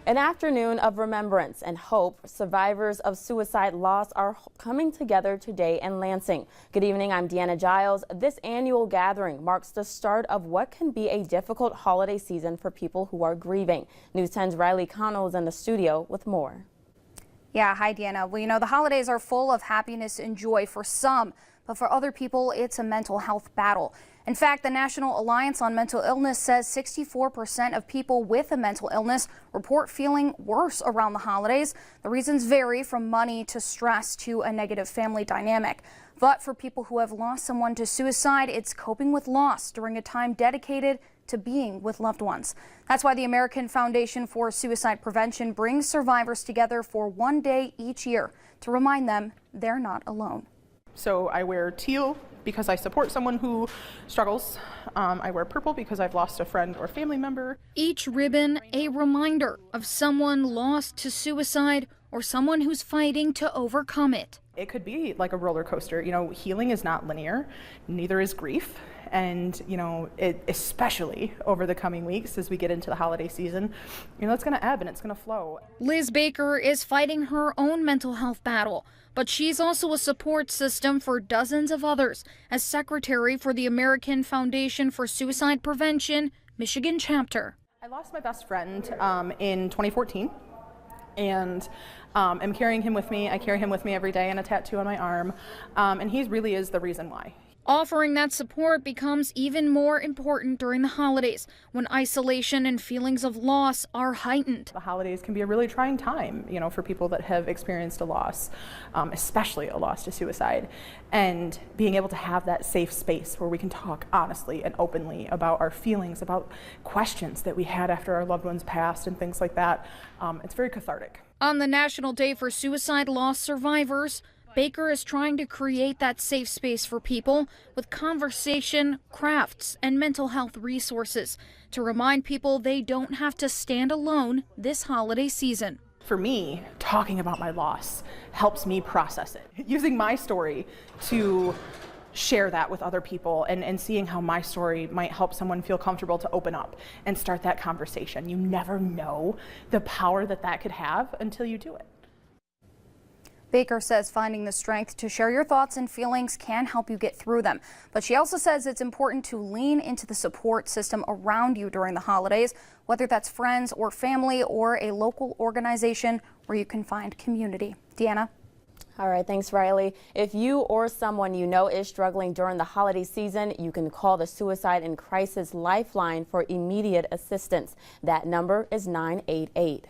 An afternoon of remembrance and hope. Survivors of suicide loss are coming together today in Lansing. Good evening, I'm Deanna Giles. This annual gathering marks the start of what can be a difficult holiday season for people who are grieving. News 10's Riley Connell is in the studio with more. Yeah, hi Deanna. Well, you know, the holidays are full of happiness and joy for some, but for other people, it's a mental health battle. In fact, the National Alliance on Mental Illness says 64% of people with a mental illness report feeling worse around the holidays. The reasons vary from money to stress to a negative family dynamic. But for people who have lost someone to suicide, it's coping with loss during a time dedicated to being with loved ones. That's why the American Foundation for Suicide Prevention brings survivors together for one day each year to remind them they're not alone. So I wear teal because I support someone who struggles. I wear purple because I've lost a friend or family member. Each ribbon a reminder of someone lost to suicide or someone who's fighting to overcome it. It could be like a roller coaster. You know, healing is not linear, neither is grief. And, you know, especially over the coming weeks as we get into the holiday season, you know, it's going to ebb and it's going to flow. Liz Baker is fighting her own mental health battle, but she's also a support system for dozens of others as secretary for the American Foundation for Suicide Prevention, Michigan chapter. I lost my best friend in 2014. And I'm carrying him with me. I carry him with me every day and a tattoo on my arm. And he really is the reason why. Offering that support becomes even more important during the holidays when isolation and feelings of loss are heightened. The holidays can be a really trying time, you know, for people that have experienced a loss, especially a loss to suicide. And being able to have that safe space where we can talk honestly and openly about our feelings, about questions that we had after our loved ones passed and things like that, it's very cathartic. On the National Day for Suicide Loss Survivors, Baker is trying to create that safe space for people with conversation, crafts, and mental health resources to remind people they don't have to stand alone this holiday season. For me, talking about my loss helps me process it. Using my story to share that with other people and seeing how my story might help someone feel comfortable to open up and start that conversation. You never know the power that could have until you do it. Baker says finding the strength to share your thoughts and feelings can help you get through them. But she also says it's important to lean into the support system around you during the holidays, whether that's friends or family or a local organization where you can find community. Deanna? All right, thanks, Riley. If you or someone you know is struggling during the holiday season, you can call the Suicide and Crisis Lifeline for immediate assistance. That number is 988.